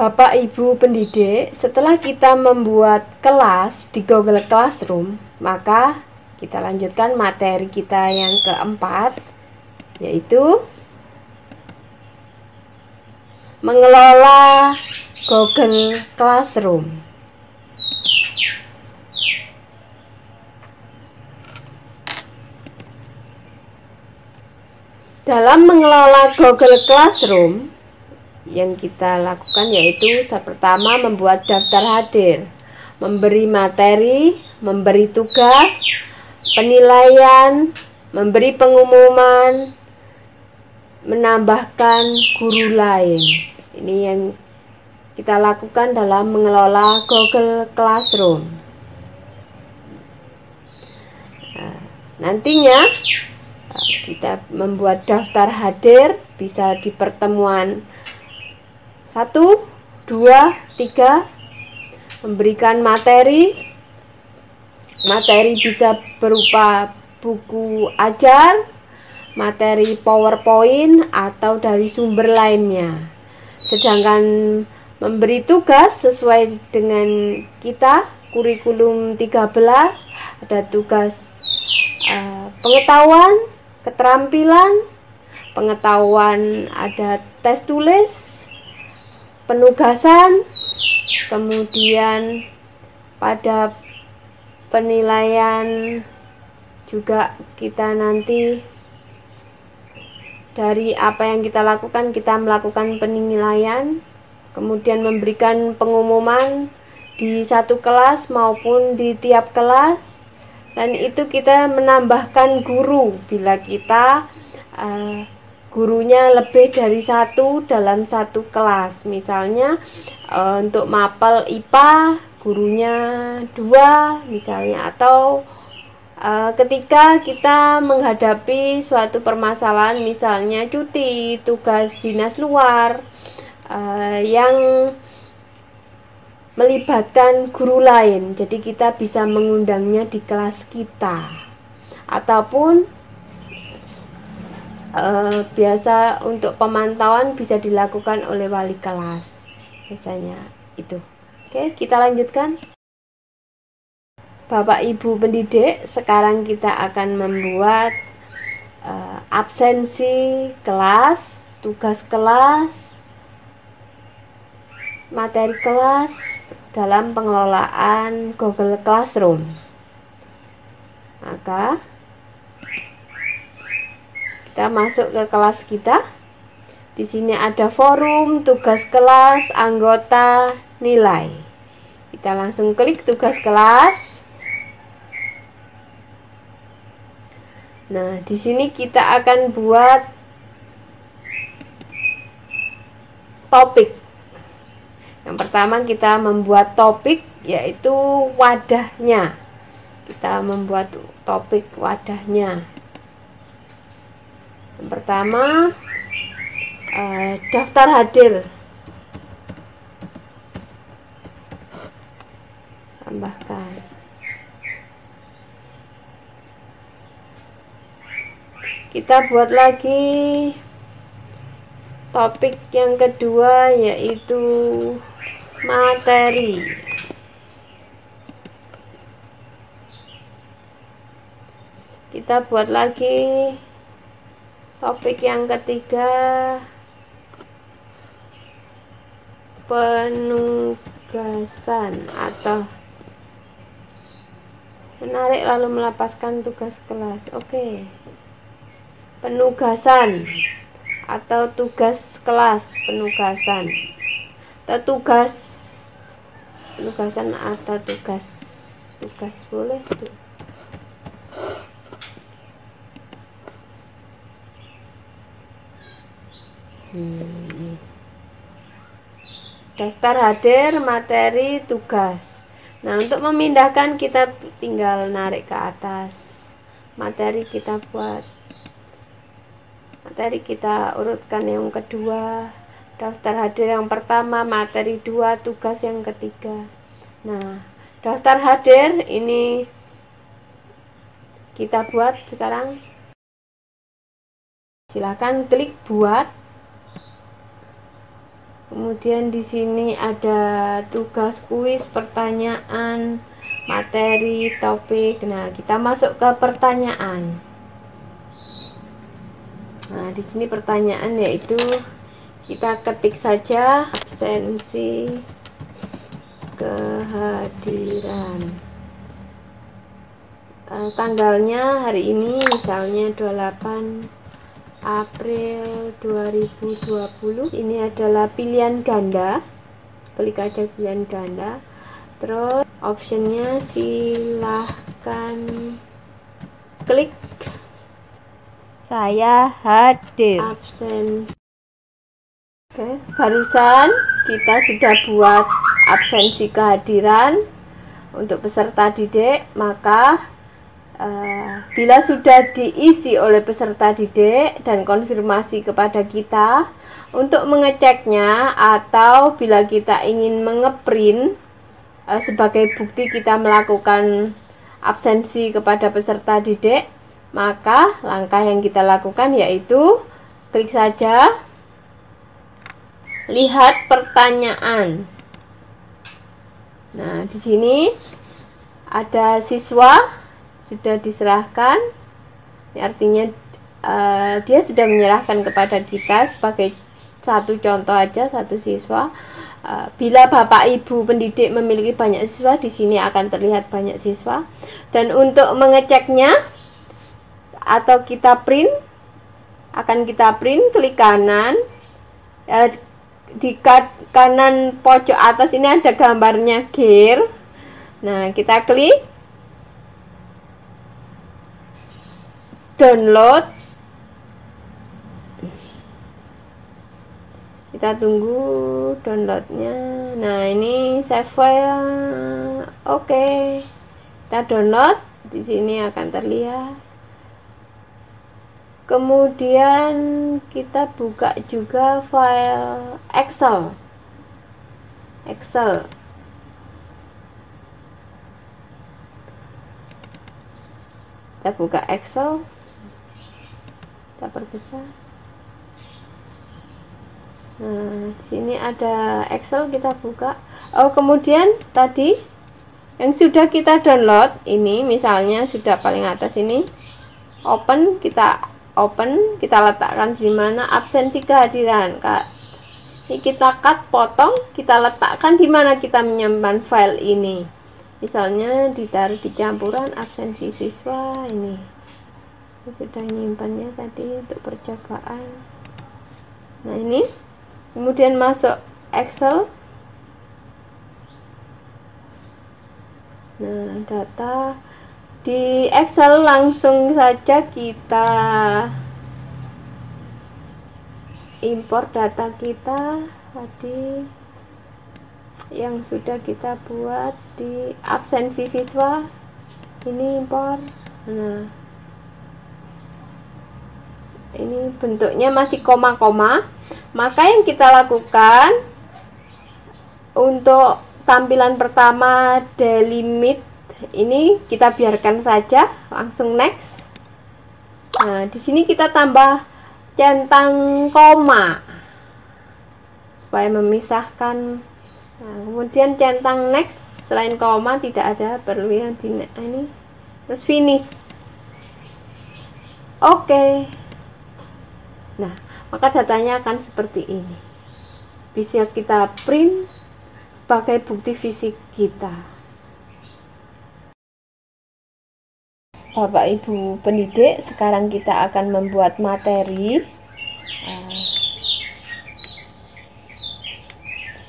Bapak Ibu pendidik, setelah kita membuat kelas di Google Classroom, maka kita lanjutkan materi kita yang keempat, yaitu mengelola Google Classroom. Dalam mengelola Google Classroom, yang kita lakukan yaitu pertama membuat daftar hadir, memberi materi, memberi tugas, penilaian, memberi pengumuman, menambahkan guru lain. Ini yang kita lakukan dalam mengelola Google Classroom. Nantinya kita membuat daftar hadir bisa di pertemuan 1, 2, 3, memberikan materi. Materi bisa berupa buku ajar, materi PowerPoint, atau dari sumber lainnya. Sedangkan memberi tugas sesuai dengan kita, kurikulum 13, ada tugas pengetahuan, keterampilan, pengetahuan ada tes tulis, penugasan, kemudian pada penilaian juga kita nanti dari apa yang kita lakukan, kita melakukan penilaian, kemudian memberikan pengumuman di satu kelas maupun di tiap kelas, dan itu kita menambahkan guru bila kita gurunya lebih dari satu dalam satu kelas. Misalnya untuk mapel IPA gurunya 2 misalnya, atau ketika kita menghadapi suatu permasalahan misalnya cuti, tugas dinas luar yang melibatkan guru lain, jadi kita bisa mengundangnya di kelas kita, ataupun biasa untuk pemantauan bisa dilakukan oleh wali kelas, biasanya itu. Oke, kita lanjutkan. Bapak Ibu pendidik, sekarang kita akan membuat absensi kelas, tugas kelas, materi kelas dalam pengelolaan Google Classroom. Maka kita masuk ke kelas kita. Di sini ada forum, tugas kelas, anggota, nilai. Kita langsung klik tugas kelas. Nah, di sini kita akan buat topik. Yang pertama kita membuat topik, yaitu wadahnya. Kita membuat topik wadahnya. Yang pertama daftar hadir, tambahkan. Kita buat lagi topik yang kedua, yaitu materi. Kita buat lagi topik yang ketiga, penugasan atau menarik lalu melepaskan tugas kelas. Oke. Penugasan atau tugas kelas, penugasan atau penugasan atau tugas boleh tuh. Daftar hadir, materi, tugas. Nah, untuk memindahkan kita tinggal narik ke atas. Materi kita buat. Materi kita urutkan yang kedua. Daftar hadir yang pertama, materi 2, tugas yang ketiga. Nah, Daftar hadir ini kita buat sekarang. Silakan klik buat. Kemudian di sini ada tugas kuis, pertanyaan, materi, topik. Nah, kita masuk ke pertanyaan. Nah, di sini pertanyaan yaitu kita ketik saja absensi kehadiran. Tanggalnya hari ini misalnya 28 April 2020. Ini adalah pilihan ganda. Klik aja pilihan ganda. Terus optionnya silahkan klik saya hadir. Absen. Oke, barusan kita sudah buat absensi kehadiran untuk peserta didik. Maka bila sudah diisi oleh peserta didik dan konfirmasi kepada kita untuk mengeceknya, atau bila kita ingin mengeprint sebagai bukti kita melakukan absensi kepada peserta didik, maka langkah yang kita lakukan yaitu klik saja lihat pertanyaan. Nah, di sini ada siswa sudah diserahkan. Ini artinya dia sudah menyerahkan kepada kita sebagai satu contoh aja, satu siswa. Bila Bapak Ibu pendidik memiliki banyak siswa, di sini akan terlihat banyak siswa. Dan untuk mengeceknya atau kita print, akan kita print, klik kanan. Di kanan pojok atas ini ada gambarnya gear. Nah, kita klik download. Kita tunggu downloadnya. Nah, ini save file. Oke. Kita download. Di sini akan terlihat. Kemudian kita buka juga file Excel. Kita buka Excel. Kita perbesar. Nah, di sini ada Excel, kita buka. Oh, kemudian tadi yang sudah kita download ini, misalnya sudah paling atas ini, open, kita letakkan di mana absensi kehadiran. Ini kita cut, potong, kita letakkan di mana kita menyimpan file ini. Misalnya ditaruh di campuran absensi siswa ini. Sudah nyimpannya tadi untuk percobaan. Nah, ini kemudian masuk Excel. Nah, data di Excel langsung saja kita import data kita tadi yang sudah kita buat di absensi siswa. Ini import. Nah, ini bentuknya masih koma-koma. Maka yang kita lakukan untuk tampilan pertama delimit ini kita biarkan saja, langsung next. Nah, di sini kita tambah centang koma supaya memisahkan. Nah, kemudian centang next, selain koma tidak ada, perlu yang di ini. Terus finish. Oke. Nah, maka datanya akan seperti ini. Bisa kita print sebagai bukti fisik kita. Bapak Ibu pendidik, sekarang kita akan membuat materi.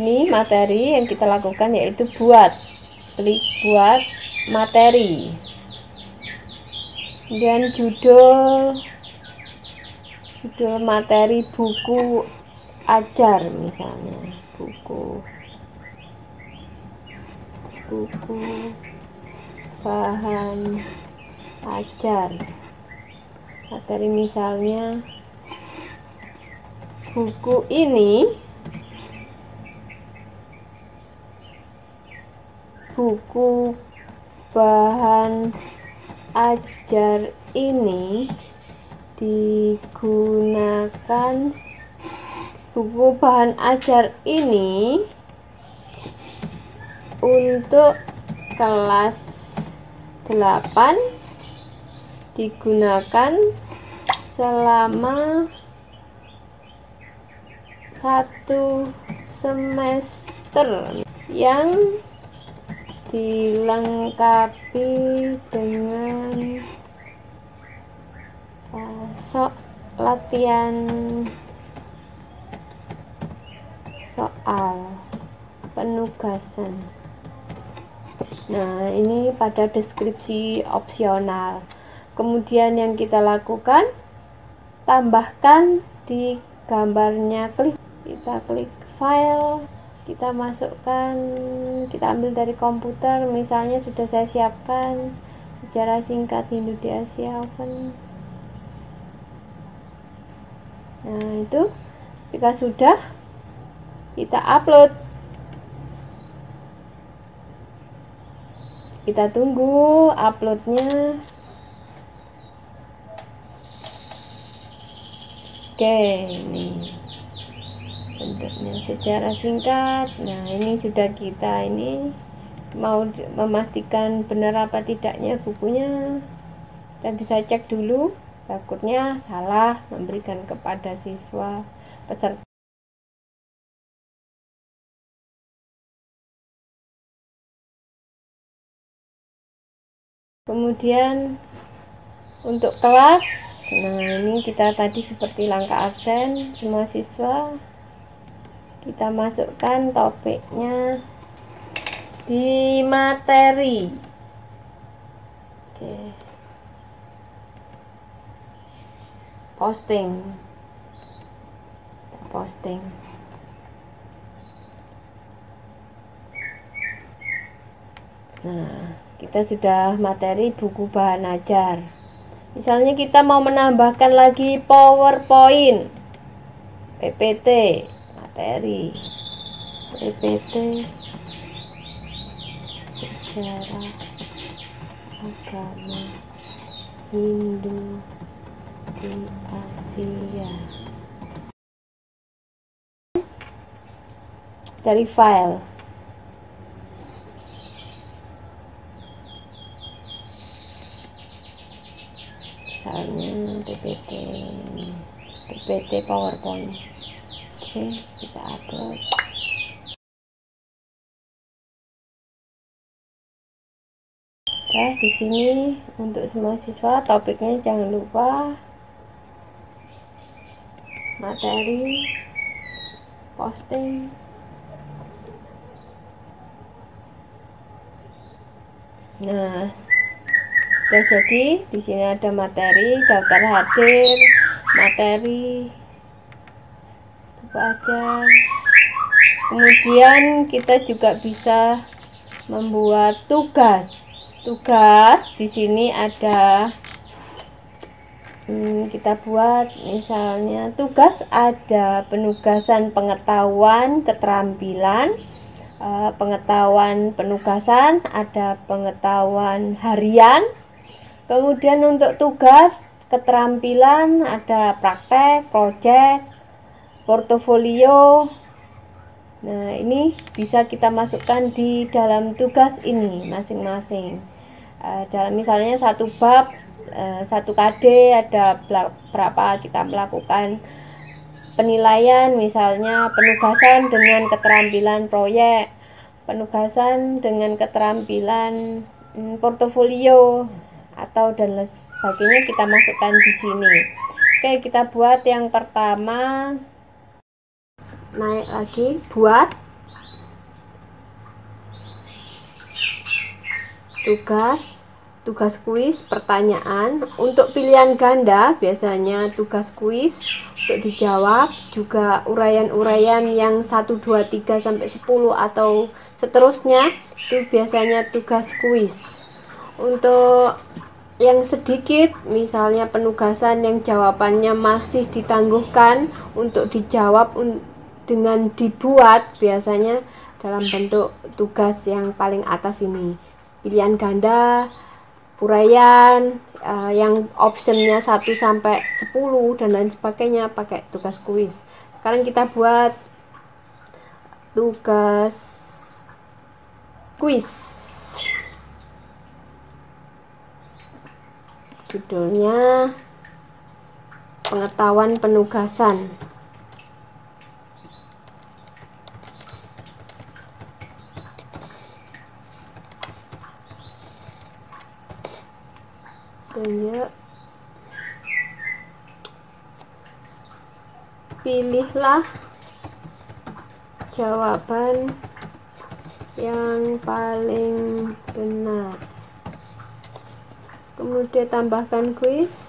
Ini materi yang kita lakukan yaitu klik buat materi. Kemudian judul materi buku ajar, misalnya buku bahan ajar. Materi misalnya buku ini buku bahan ajar ini digunakan untuk kelas 8 digunakan selama 1 semester yang dilengkapi dengan latihan soal penugasan. Nah, ini pada deskripsi opsional. Kemudian yang kita lakukan, tambahkan di gambarnya, kita klik file, kita masukkan, kita ambil dari komputer, misalnya sudah saya siapkan sejarah singkat Hindu di Asia Open. Nah, itu jika sudah, kita upload, kita tunggu uploadnya. Oke, ini bentuknya sejarah singkat. Nah, ini sudah kita ini mau memastikan benar apa tidaknya bukunya, kita bisa cek dulu, takutnya salah memberikan kepada siswa peserta. Kemudian untuk kelas, nah ini kita tadi seperti langkah absen, semua siswa kita masukkan topiknya di materi. Oke. Posting. Nah, kita sudah materi buku bahan ajar. Misalnya kita mau menambahkan lagi PowerPoint, PPT, materi, PPT, sejarah agama Hindu di Asia. Dari file. Misalnya PPT PowerPoint. Oke, kita upload. Nah, di sini untuk semua siswa topiknya jangan lupa materi, posting. Nah, sudah jadi. Di sini ada materi, daftar hadir, materi, buku ajar. Kemudian kita juga bisa membuat tugas. Di sini ada kita buat, misalnya tugas ada penugasan pengetahuan, keterampilan, pengetahuan penugasan, ada pengetahuan harian. Kemudian untuk tugas keterampilan ada praktek, project, portofolio. Nah, ini bisa kita masukkan di dalam tugas ini masing-masing. Dalam misalnya satu bab, 1 KD ada berapa kita melakukan penilaian, misalnya penugasan dengan keterampilan proyek, penugasan dengan keterampilan portofolio, atau dan lain sebagainya kita masukkan di sini. Oke, kita buat yang pertama. Naik lagi, buat tugas kuis pertanyaan untuk pilihan ganda. Biasanya tugas kuis untuk dijawab, juga uraian-uraian yang 1, 2, 3 sampai 10 atau seterusnya, itu biasanya tugas kuis. Untuk yang sedikit, misalnya penugasan yang jawabannya masih ditangguhkan untuk dijawab dengan dibuat, biasanya dalam bentuk tugas yang paling atas ini. Pilihan ganda, uraian, yang optionnya 1 sampai 10 dan lain sebagainya pakai tugas kuis. Sekarang kita buat tugas kuis. Judulnya pengetahuan penugasan. Tunjuk. Pilihlah jawaban yang paling benar. Kemudian tambahkan kuis.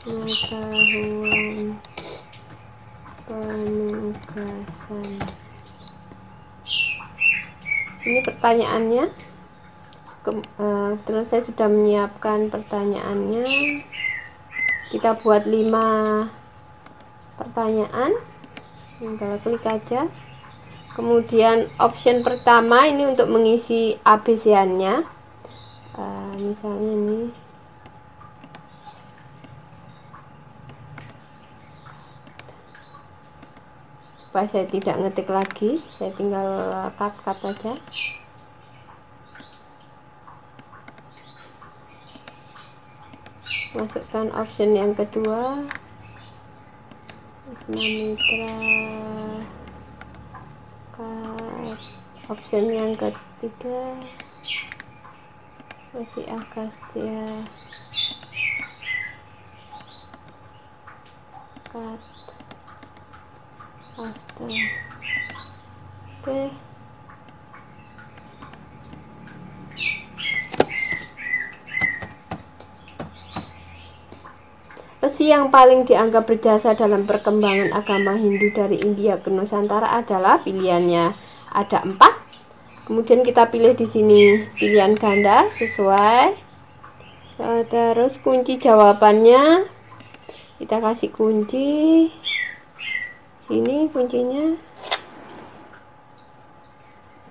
Pengetahuan penugasan. Ini pertanyaannya. Terus saya sudah menyiapkan pertanyaannya. Kita buat 5 pertanyaan. Tinggal klik aja. Kemudian option pertama ini untuk mengisi ABC-nya. Misalnya ini. Supaya saya tidak ngetik lagi, saya tinggal cut aja. Masukkan option yang kedua, Wisma Mitra. Option yang ketiga, masih Agastya. Cut. Astaga. Oke. Resi yang paling dianggap berjasa dalam perkembangan agama Hindu dari India ke Nusantara adalah, pilihannya ada 4. Kemudian kita pilih di sini pilihan ganda sesuai. Terus kunci jawabannya kita kasih kunci. Sini kuncinya,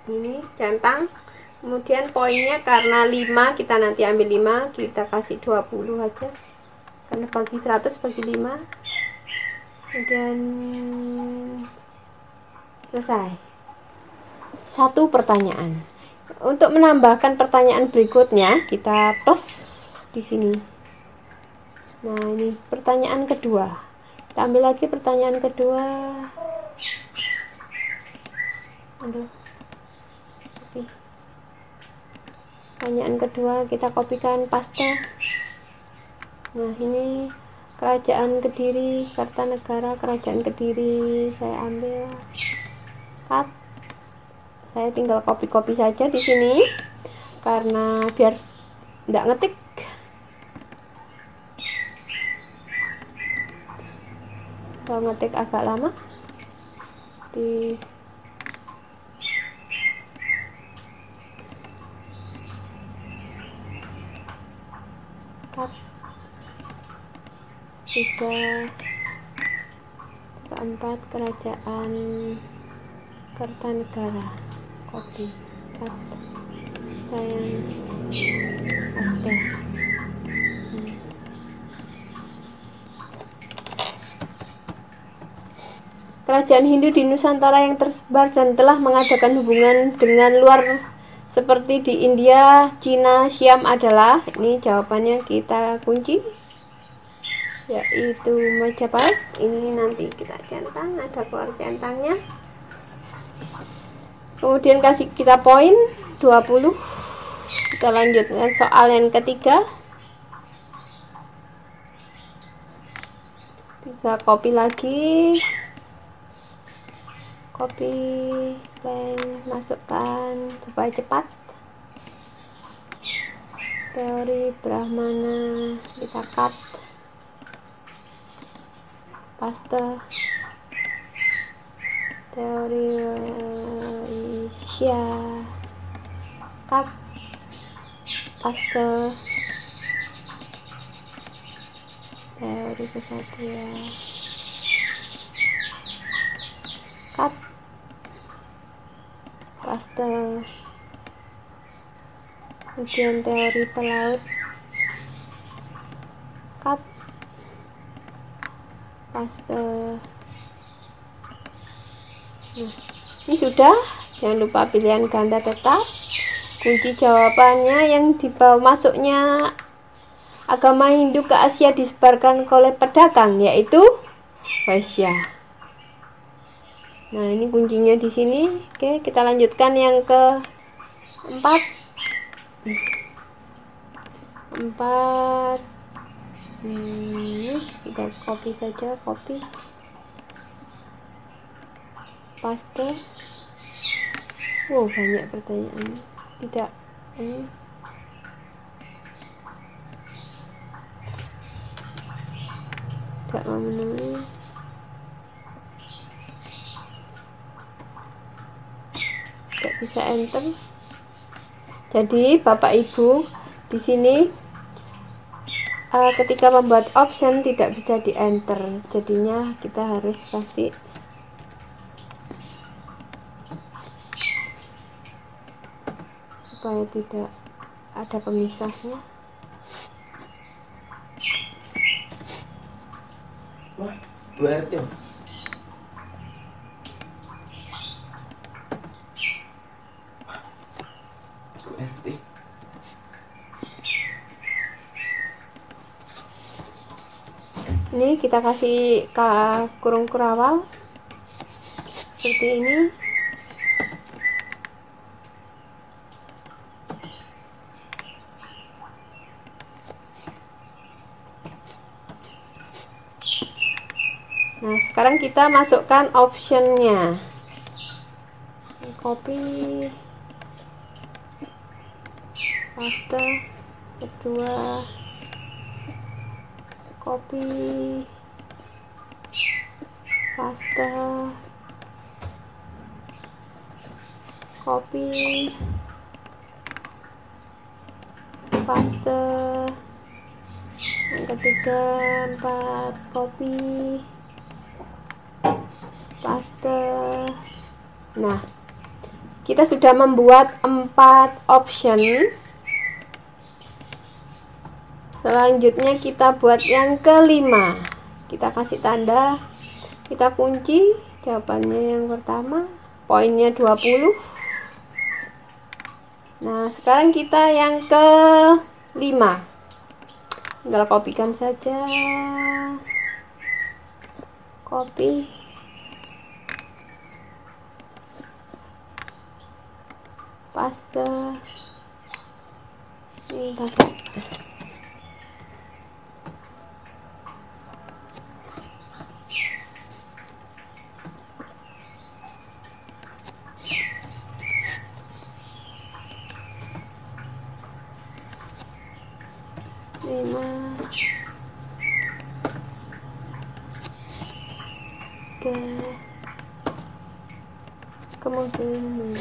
ini centang. Kemudian poinnya karena 5, kita nanti ambil 5, kita kasih 20 aja karena bagi 100 bagi 5. Kemudian selesai. 1 pertanyaan. Untuk menambahkan pertanyaan berikutnya, kita plus di sini. Nah, ini pertanyaan kedua. Kita ambil lagi pertanyaan kedua. Aduh. Pertanyaan kedua kita kopikan, paste. Nah, ini Kerajaan Kediri, Kartanegara Kerajaan Kediri. Saya ambil. Cut. Saya tinggal copy saja di sini karena biar tidak ngetik. Kalau ngetik agak lama. Tiga, keempat, Kerajaan Kartanegara. Copy, cut, sayang, paste. Kerajaan Hindu di Nusantara yang tersebar dan telah mengadakan hubungan dengan luar seperti di India, Cina, Siam adalah, ini jawabannya kita kunci, yaitu Majapahit. Ini nanti kita centang, ada keluar centangnya. Kemudian kasih kita poin 20. Kita lanjutkan soal yang ketiga. Kita copy lagi, copy, masukkan supaya cepat. teori Brahmana kita cut, paste, teori Isya, cut, paste, teori Kesatria, cut, paste, kemudian teori pelaut, cut, paste. Nah, ini sudah. Jangan lupa pilihan ganda tetap. Kunci jawabannya yang dibawa masuknya agama Hindu ke Asia disebarkan oleh pedagang, yaitu Vaishya. Nah, ini kuncinya di sini. Oke, kita lanjutkan yang keempat. Kita copy saja, copy, paste. Wow, banyak pertanyaan. Tidak, ini tidak memenuhi. Tidak bisa enter. Jadi Bapak Ibu di sini ketika membuat option tidak bisa di enter, jadinya kita harus kasih supaya tidak ada pemisahnya. Wah, 2 RT. Ini kita kasih kurung kurawal seperti ini. Nah, sekarang kita masukkan optionnya. Copy, paste, kedua, copy, paste, copy, paste, yang ketiga 4, copy, paste. Nah, kita sudah membuat 4 option. Selanjutnya kita buat yang kelima. Kita kasih tanda, kita kunci jawabannya yang pertama, poinnya 20. Nah, sekarang kita yang kelima. Tinggal kopikan saja. Copy, paste, ini pakai. Kemudian